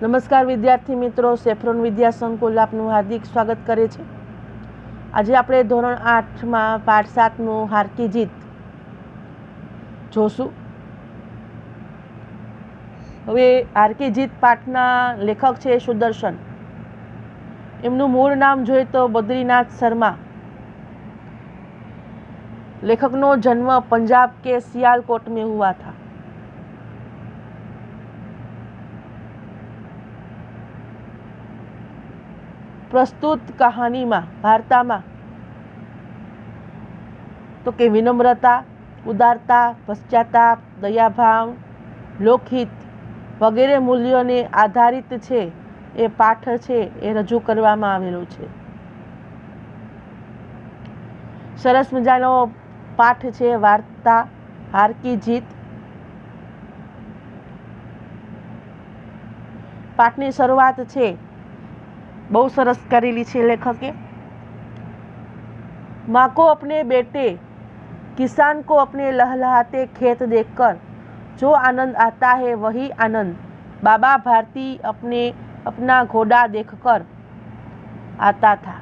નમસ્કાર વિદ્યાર્થી મિત્રો, સેફ્રોન વિદ્યા સંકુલ આપનું હાર્દિક સ્વાગત કરે છે। આજે આપણે ધોરણ 8માં પાઠ 7નું હારકી જીત જોશું। હવે હારકી જીત પાઠના લેખક છે સુદર્શન। એમનું મૂળ નામ જોઈએ તો બદ્રીનાથ શર્મા। लेखकનો जन्म पंजाब के सियालकोट में हुआ था। प्रस्तुत कहानी में वार्ता में तो के विनम्रता, उदारता, पश्चाताप, दयाभाव, लोकहित वगैरह मूल्यों ने आधारित छे ए पाठ छे ए रजू करवामां आवेलो छे। सरस मजानो पाठ छे वार्ता हारकी जीत। पाठनी शरूआत छे बहु सरस करेली छे लेखके। माँ को अपने बेटे किसान को अपने लहलहाते खेत देखकर जो आनंद आता है वही आनंद बाबा भारती अपना घोड़ा देखकर आता था।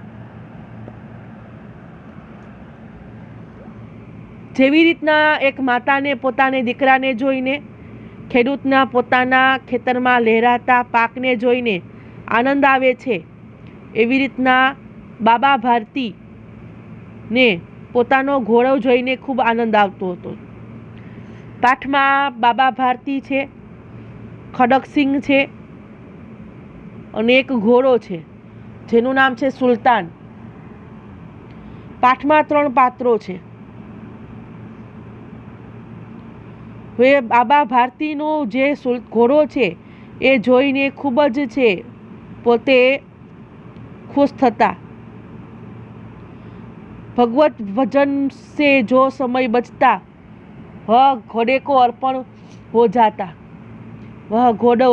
જેવી રીતના એક માતાને પોતાને દીકરાને જોઈને, ખેડૂતના પોતાના ખેતરમાં લહેરાતા પાકને જોઈને આનંદ આવે છે, એવી રીતના બાબા ભારતીને પોતાનો ઘોડો જોઈને ખૂબ આનંદ આવતો હતો। પાઠમાં બાબા ભારતી છે, ખડકસિંહ છે અને એક ઘોડો છે જેનું નામ છે સુલતાન। પાઠમાં 3 પાત્રો છે। હવે બાબા ભારતીનો જે ઘોડો છે એ જોઈને ખૂબ જ છે પોતે खुश थता। भगवत भजन से जो समय बचता वह घोड़े को अर्पण हो जाता। वह घोड़ा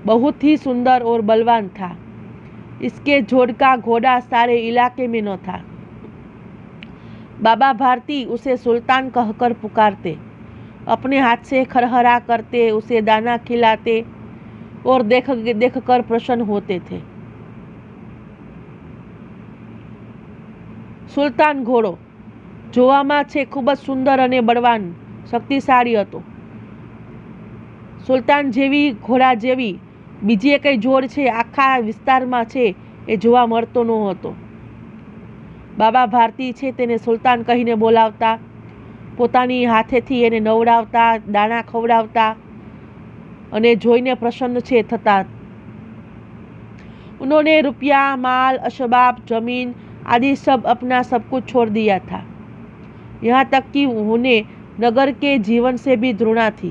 बहुत ही सुंदर और बलवान था। इसके जोड़ का घोड़ा सारे इलाके में न था। बाबा भारती उसे सुल्तान कहकर पुकारते, अपने हाथ से खरहरा करते, उसे दाना खिलाते और देख कर प्रसन्न होते थे। સુલતાન ઘોડો જોવામાં છે ખૂબ જ સુંદર અને બળવાન શક્તિશાળી હતો। સુલતાન જેવી ઘોડા જેવી બીજી કઈ જોડ છે આખા વિસ્તારમાં છે એ જોવા મળતો ન હતો। બાબા ભારતી છે તેને સુલતાન કહીને બોલાવતા, પોતાની હાથેથી એને નવડાવતા, દાણા ખવડાવતા અને જોઈને પ્રસન્ન છે થતા। उन्होंने रुपया, माल, असबाब, जमीन आदि सब अपना सब कुछ छोड़ दिया था। यहाँ तक कि उन्हें नगर के जीवन से भी घृणा थी।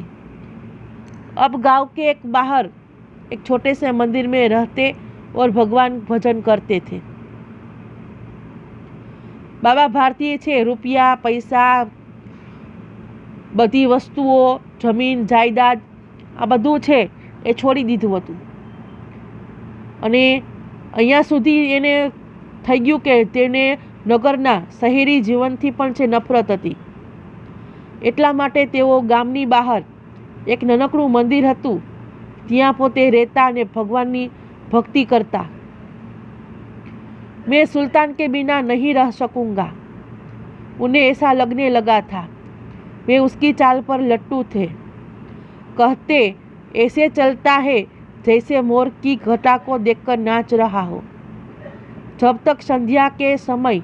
अब गांव के एक बाहर एक छोटे से मंदिर में रहते और भगवान भजन करते थे। बाबा भारतीय छे रुपया, पैसा, बधी वस्तुओं, जमीन जायदाद आ बधुं छे ए छोड़ी दीधुं हतुं अने अहींया सुधी एने થઈ ગયું કે તેને નગરના શહેરી જીવનથી પણ છે નફરત હતી। એટલા માટે તેઓ ગામની બહાર એક નાનકડું મંદિર હતું ત્યાં પોતે રહેતા અને ભગવાનની ભક્તિ કરતા। मैं सुल्तान के बिना नहीं रह सकूंगा, उन्हें ऐसा लगने लगा था। वे उसकी चाल पर लट्टू थे। कहते ऐसे चलता है जैसे मोर की घटा को देखकर नाच रहा हो। जब तक संध्या के समय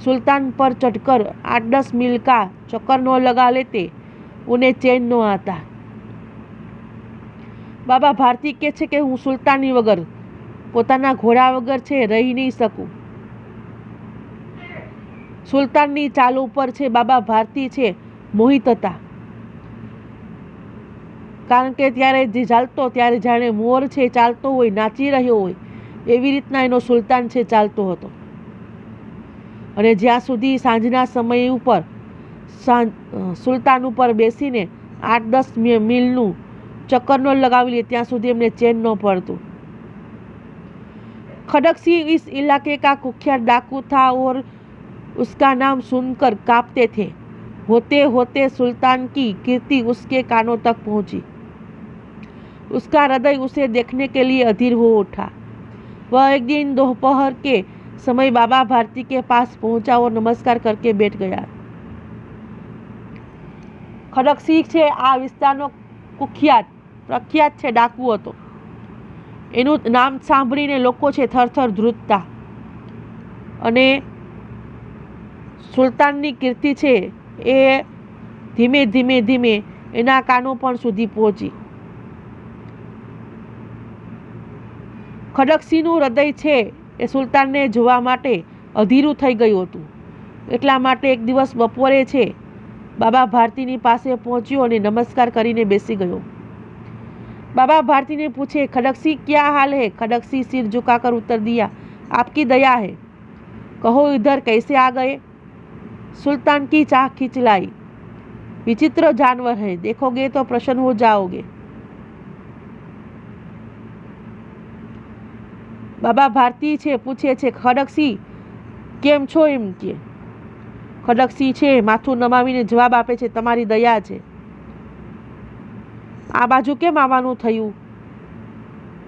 सुल्तान पर चढ़कर 8-10 मील का चक्कर न लगा लेते उन्हें चैन न आता। बाबा भारती के छे कि हूँ सुल्तानी वगर पोताना घोड़ा वगर छे रही नहीं सकूँ। सुल्ताननी चाल पर छे बाबा भारती छे मोहित हता, कारण के त्यारे जे चालतो त्यारे जाणे मोर छे चालतो होय, नाची रह्यो होय एवी रीतना एनो सुल्तान छे चालतो हतो। अने ज्यां सुधी सांजना समय उपर सुल्तान उपर बेसीने 8-10 मीलનું चक्कर न लगावी ले त्यां सुधी एमने चैन न पड़तुं। खड़क सिंह इस इलाके का कुख्यात डाकू था और उसका नाम सुनकर कांपते थे। होते होते सुल्तान की कीर्ति उसके कानों तक पहुंची। उसका हृदय उसे देखने के लिए अधीर हो उठा। वह एक दिन दोपहर के समय बाबा भारती के पास पहुंचा और नमस्कार करके बैठ गया। ખડકસિંહ છે આ વિસ્તારનો પ્રખ્યાત છે ડાકુ હતો। એનું નામ સાંભળીને લોકો છે થરથર ધ્રુજતા અને સુલતાનની કીર્તિ છે એ ધીમે ધીમે ધીમે એના કાનો પણ સુધી પહોંચી। ખડકસિંહનું હૃદય છે એ સુલતાનને જોવા માટે અધીરું થઈ ગયું હતું। એટલા માટે એક દિવસ બપોરે છે બાબા ભારતીની પાસે પહોંચ્યો અને નમસ્કાર કરીને બેસી ગયો। बाबा भारती ने पूछे, खड़गसिंह क्या हाल है? खड़गसिंह सिर झुकाकर उत्तर दिया, आपकी दया है। कहो इधर कैसे आ गए? सुल्तान की चाह खींच लाई। विचित्र जानवर है, देखोगे तो प्रसन्न हो जाओगे। बाबा भारती छे पूछे छे, खड़गसिंह केम छो? एम के खड़गसिंह छे माथું નમાવીને જવાબ આપે છે, તમારી દયા છે। આ બાજુ કેમ આવવાનું થયું?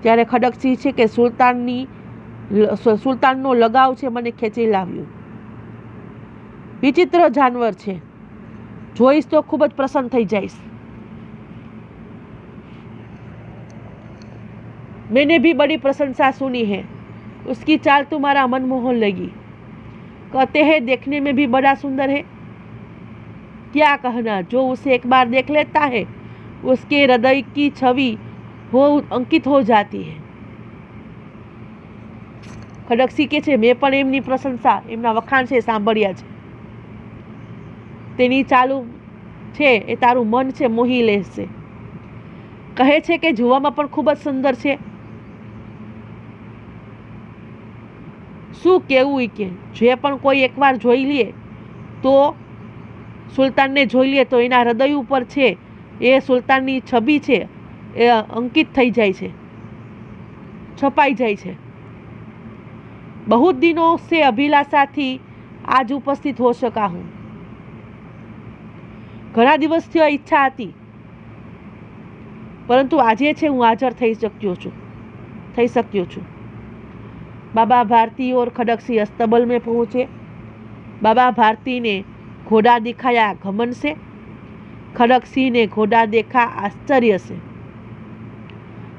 ત્યારે ખડગસિંહ છે કે સુલતાનનો લગાવ છે મને ખેંચી લાવ્યો। વિચિત્ર જાનવર છે, જોઈશ તો ખૂબ જ પ્રસન્ન થઈ જઈશ। मैंने भी बड़ी प्रशंसा सुनी है, उसकी चाल तुम्हारा मनमोहन लगी। कहते हैं देखने में भी बड़ा सुंदर है। क्या कहना, जो उसे एक बार देख लेता है उसके हृदय की छवि वो अंकित हो जाती है। ખડગસિંહ કે છે મેં પણ એમની પ્રશંસા, એમના વખાણ છે સાંભળ્યા છે। તેની ચાલુ છે એ તારું મન છે મોહી લેશે। કહે છે કે જોવામાં પણ ખૂબ જ સુંદર છે। શું કેવું કે જે પણ કોઈ એકવાર જોઈ લે તો સુલતાનને જોઈ લે તો એના હૃદય ઉપર છે એ સુલતાનની છબી છે એ અંકિત થઈ જાય છે, છપાઈ જાય છે। बहुत दिनों से अभिलाषा थी आज उपस्थित हो सका हूँ। घણા દિવસથી ઈચ્છા હતી પરંતુ આજે છે હું હાજર થઈ શક્યો છું। बाबा भारती और खड़गसिंह अस्तबल में पहुंचे। बाबा भारती ने घोड़ा दिखाया घमंड से, खड़गसिंह ने घोड़ा देखा आश्चर्य से।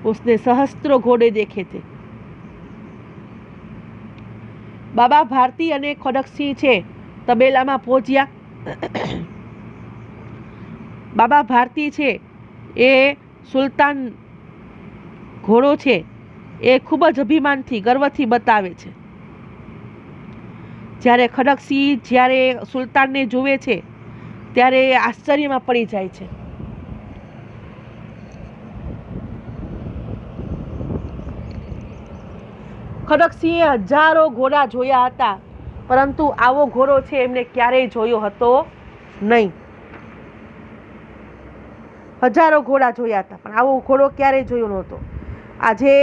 उसने सहस्त्रों घोड़े देखे थे। बाबा भारती अने खड़गसिंह छे तबेलामां पहोंच्या। बाबा भारती छे ए सुल्तान घोड़ो छे એ ખૂબ જ અભિમાનથી ગર્વથી બતાવે છે। જ્યારે ખડગસિંહ જ્યારે સુલતાનને જુએ છે ત્યારે આશ્ચર્યમાં પડી જાય છે। ખડગસિંહે હજારો ઘોડા જોયા હતા પરંતુ આવો ઘોડો છે એમને ક્યારેય જોયો હતો નહીં। હજારો ઘોડા જોયા હતા પણ આવો ઘોડો ક્યારેય જોયો નહોતો। આજે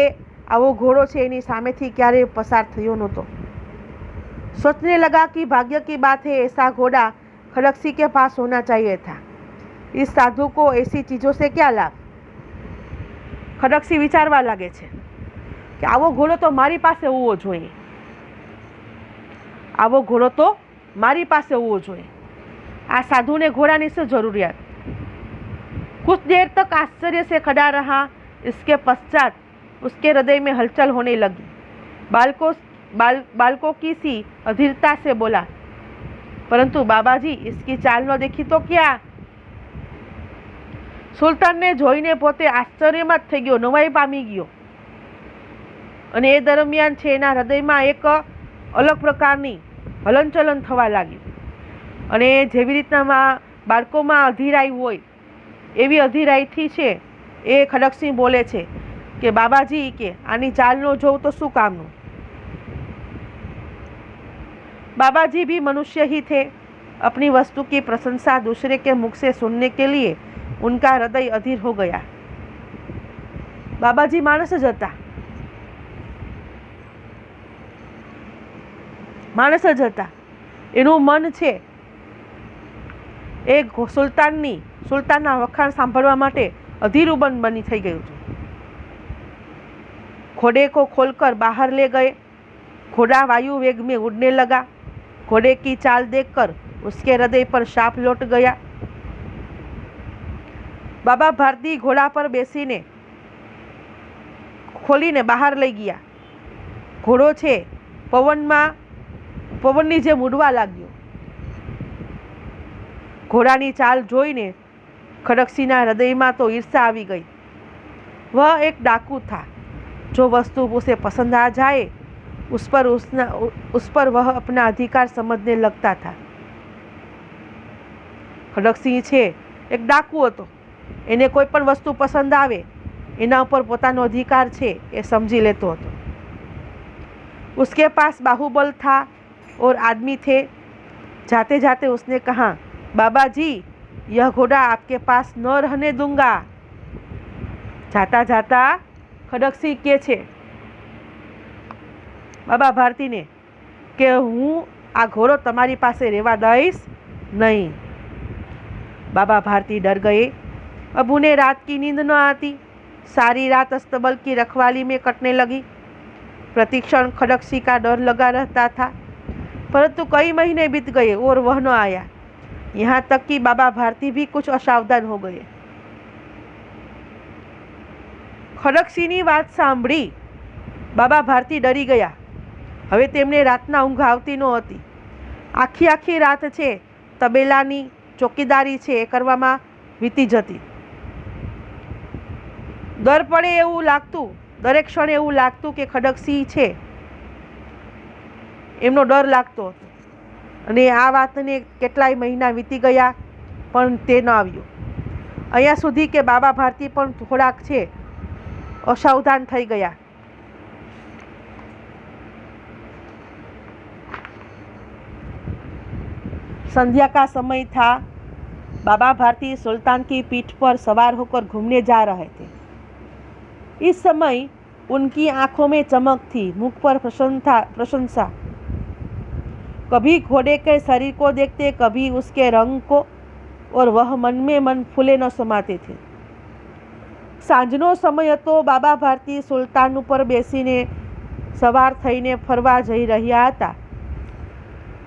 आवो घोड़ो छे एनी सामेथी क्यारे पसार थयो नहोतो। सोचने लगा कि भाग्य की बात है ऐसा घोड़ा खड़गसिंह के पास होना चाहिए था। इस साधु को ऐसी चीजों से क्या लाभ? खड़गसिंह विचारवा लागे छे कि आवो घोड़ो तो मारी पासे होवो जोईए, आवो घोड़ो तो मारी पासे होवो जोईए। आ साधु ने घोड़ा की शू जरूरियात? कुछ देर तक आश्चर्य से खड़ा रहा। इसके पश्चात उसके हृदय में हलचल होने लगी। बालकों की सी अधीरता से बोला, परंतु बाबा जी इसकी चाल न देखी तो क्या? सुल्तान ने जोईने पोते आश्चर्यमां थई गयो, नवाई पामी गयो अने ए दरमियान छे एना हृदयमां एक अलग प्रकारनी हलनचलन थवा लागी अने जेवी रीतना बाळकोमां अधीराई होय एवी अधीराईथी छे ए खड़गसिंह बोले छे कि बाबाजी के आनी चाल नो जोव तो शू कामनु? बाबाजी भी मनुष्य ही थे। अपनी वस्तु की प्रशंसा दूसरे के मुख से सुनने के लिए उनका हृदय अधीर हो गया। बाबाजी मानस ज हता, मानस ज हता। एनुं मन छे ए सुल्तानना वखाण सांभळवा माटे अधीरुं बनी थई गयुं छे। घोड़े को खोलकर बाहर ले गए। घोड़ा वायु वेग में उड़ने लगा। घोड़े की चाल देखकर उसके हृदय पर शाप लौट गया। बाबा भारती घोड़ा पर बेसीने खोलीने बहार लई गया। घोड़ो छे पवननी जेम उड़वा लाग्यो। घोड़ानी चाल जोईने खड़गसिंहना हृदयमां तो ईर्ष्या आवी गई। वह एक डाकू था। जो वस्तु उसे पसंद आ जाए उस पर वह अपना अधिकार समझने लगता था। खड़गसिंह छे एक डाकू हतो। एने कोई पण वस्तु पसंद आवे एना पर पोतानो अधिकार छे ए समझी लेतो हतो। उसके पास बाहुबल था और आदमी थे। जाते जाते उसने कहा, बाबा जी, यह घोड़ा आपके पास न रहने दूंगा। जाता जाता खड़गसिंह के छे बाबा भारती ने के हूँ आ घोड़ो तमारी पासे रेवा दईश नहीं। बाबा भारती डर गए। अब उन्हें रात की नींद न आती। सारी रात अस्तबल की रखवाली में कटने लगी। प्रतिक्षण खड़गसिंह का डर लगा रहता था। परंतु कई महीने बीत गए और वह न आया। यहाँ तक कि बाबा भारती भी कुछ असावधान हो गए। खड़गसिंहनी વાત સાંભળી બાબા ભારતી ડરી ગયા। હવે તેમને રાતના ઊંઘ આવતી નહોતી। આખી રાત છે તબેલાની ચોકીદારી છે એ કરવામાં વીતી જતી। દર પડે એવું લાગતું, દરેક ક્ષણે એવું લાગતું કે ખડગસિંહ છે એમનો ડર લાગતો હતો। અને આ વાતને કેટલાય મહિના વીતી ગયા પણ તે ન આવ્યો। અહીંયા સુધી કે બાબા ભારતી પણ થોડાક છે असावधान थई गया। संध्या का समय था। बाबा भारती सुल्तान की पीठ पर सवार होकर घूमने जा रहे थे। इस समय उनकी आंखों में चमक थी, मुख पर प्रशंसा। कभी घोड़े के शरीर को देखते, कभी उसके रंग को, और वह मन में मन फूले न समाते थे। सांजनो समय हतो। बाबा भारती सुल्तान पर बेसीने सवार थईने फरवा जई रह्या हता।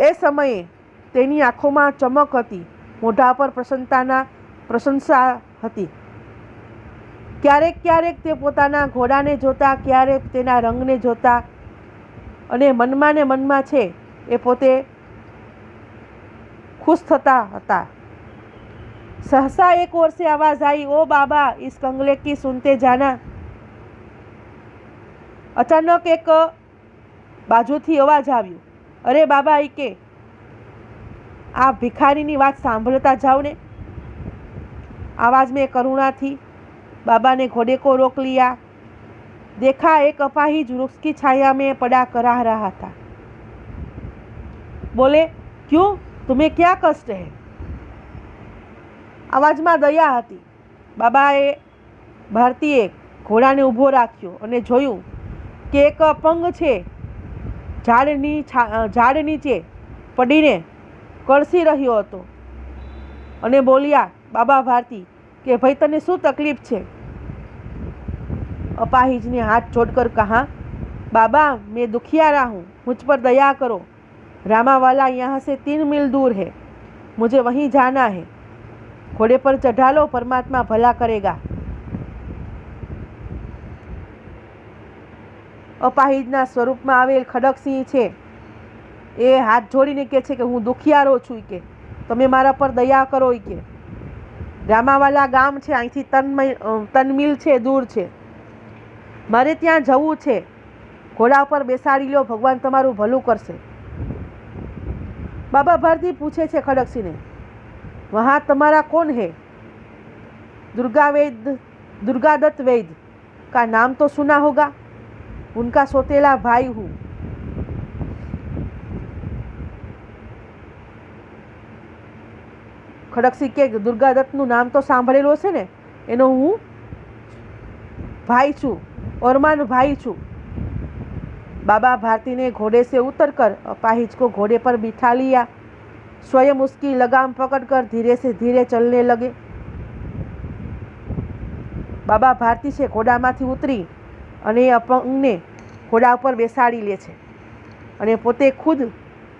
ए समये तेनी आंखोमां चमक हती, मोढा पर प्रशंसा हती। क्यारेक क्यारेक ते पोताना घोड़ाने जोता, क्यारेक तेना रंगने जोता अने मनमा ने मनमा छे ए पोते खुश थता हता। सहसा एक ओर से आवाज आई, ओ बाबा, इस कंगले की सुनते जाना। अचानक एक बाजूथी अवाज आव्यो, अरे बाबा, ई के आप भिखारीनी बात सांभळता जाओ ने। आवाज में करुणा थी। बाबा ने घोड़े को रोक लिया। देखा एक अपाहिज वृक्ष की छाया में पड़ा कराह रहा था। बोले, क्यों, तुम्हें क्या कष्ट है? आवाज में दया हती। बाबाए भारतीए घोड़ाने ऊभो राख्यो अने जोयुं के एक अपंग छे झाड़ नीचे पड़ीने कळसी रह्यो हतो अने बोल्या, बाबा भारती के भाई तने शुं तकलीफ छे? अपाहिज ने हाथ जोड़कर कहा, बाबा, मैं दुखियारा हूँ, मुझ पर दया करो। रामावाला यहाँ से 3 मील दूर है, मुझे वहीं जाना है। घोड़े पर चढ़ा लो, परमात्मा भला करेगा। अपाहिजना स्वरूप में आवेल खड़गसिंह छे ए हाथ जोड़ीने कहे छे के हूँ दुखियारो छुं के तमे मारा पर दया करो। के रामावाला गाम छे અહીંથી 3 मील छे दूर छे, मारे त्यां जवुं छे। घोड़ा पर बेसाड़ी लो, भगवान तमारुं भલું करशे। बाबा भारती पूछे छे खड़गसिंह ने, वहाँ तुम्हारा कौन है? दुर्गादत्त वैद्य का नाम तो सुना होगा, उनका सोतेला भाई हूँ। खड़गसिंह के दुर्गादत्तનું नाम तो सांभळेલું હશે ने, एनो हूँ भाई छू, ओरमान भाई छू। बाबा भारती ने घोड़े से उतरकर अपाहिज को घोड़े पर बिठा लिया। स्वयं उसकी लगाम पकड़कर धीरे से धीरे चलने लगे। बाबा भारती से घोड़ा माथी उतरी અને એ અપંગને ઘોડા ઉપર બેસાડી લે છે અને પોતે ખુદ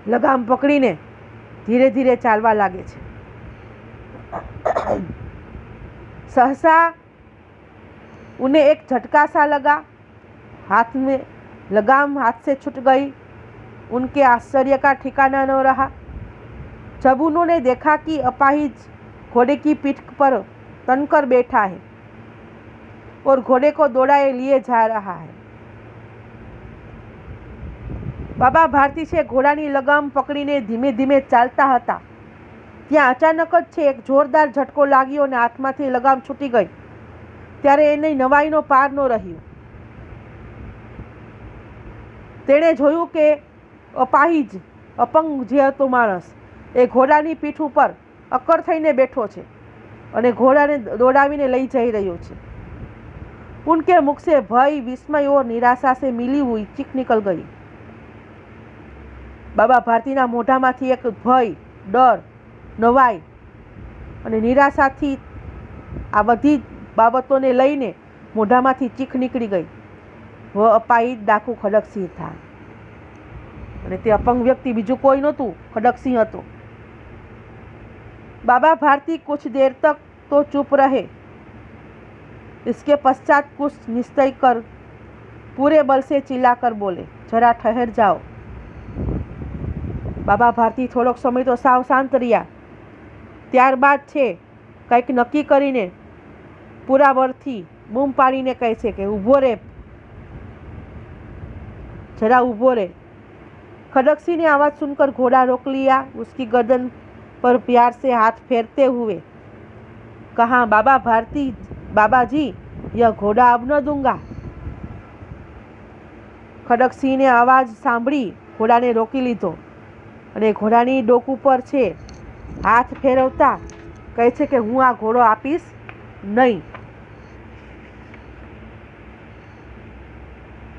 લગામ પકડીને ધીરે ધીરે ચાલવા લાગે છે. सहसा उन्हें एक झटका सा लगा, हाथ में लगाम हाथ से छूट गई. उनके आश्चर्य का ठिकाना न रहा जब उन्होंने देखा कि अपाहिज घोड़े की पीठ पर तनकर बैठा है और घोड़े को दौड़ाए लिए जा रहा है. बाबा भारती से घोड़ानी लगाम पकड़ीने धीमे धीमे चालता हता. ત્યાં અચાનક જ છે એક જોરદાર ઝટકો લાગ્યો અને હાથમાંથી લગામ છૂટી ગઈ. ત્યારે એને નવાઈનો પાર ન રહ્યો. તેણે જોયું કે અપાહિજ અપંગ જે હતો માણસ એ ઘોડાની પીઠ ઉપર અક્કર થઈને બેઠો છે અને ઘોડાને દોડાવીને લઈ જઈ રહ્યો છે. ઉનકે મુખ સે ભય, વિસ્મય और નિરાશા સે મિલી હુઈ ચીખ નિકલ ગઈ. બાબા ભારતીના મોઢામાંથી એક ભય, ડર, નવાઈ અને નિરાશાથી આ બધી બાબતોને લઈને મોઢામાંથી ચીખ નીકળી ગઈ. વ અપાહિજ ડાકુ ખડકસિંહ થા. અને તે અપંગ વ્યક્તિ બીજું કોઈ નહોતું, ખડકસિંહ હતો. बाबा भारती कुछ देर तक तो चुप रहे. इसके पश्चात कुछ निश्चय कर पूरे बल से चिल्लाकर बोले, जरा ठहर जाओ. बाबा भारती થોડોક સમય તો સાવ શાંત રહ્યા. ત્યારબાદ છે કંઈક નક્કી કરીને પૂરા બળથી બૂમ પાડીને કહે છે કે ઊભો રે, जरा ऊभो रे. खड़क सिंह ने आवाज सुनकर घोड़ा रोक लिया. उसकी गर्दन पर प्यार से हाथ फेरते हुए कहा, बाबा भारती, बाबा जी, यह घोड़ा अब न दूंगा. खड़क सिंह ने आवाज સાંભળી ઘોડાને રોકી લીધો અને ઘોડાની ડોક ઉપર છે હાથ ફેરવતા કહે છે કે હું આ ઘોડો આપીશ નહીં.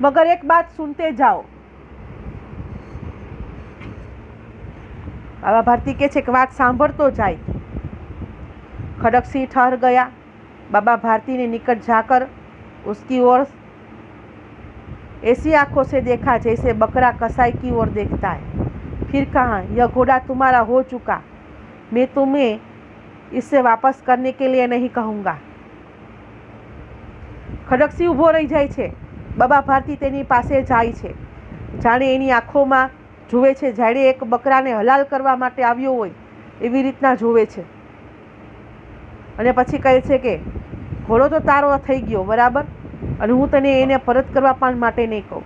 मगर एक बात सुनते जाओ. बाबा भारती के छे बात सांभळतो जाए. खड़क सिंह ठहर गया. बाबा भारती ने निकट जाकर उसकी ओर ऐसी आंखों से देखा जैसे बकरा कसाई की ओर देखता है. फिर कहा, यह घोड़ा तुम्हारा हो चुका. मैं तुम्हें इससे वापस करने के लिए नहीं कहूँगा. खड़क सिंह ઊભો રહી જાય છે. બાબા ભારતી તેની પાસે જાય છે. જાણે એની આંખોમાં જુએ છે, જાણે એક બકરાને હલાલ કરવા માટે આવ્યો હોય એવી રીતના જુએ છે. અને પછી કહે છે કે ઘોડો તો તારો થઈ ગયો, બરાબર, અને હું તને એને પરત કરવા પણ માટે નહીં કહું.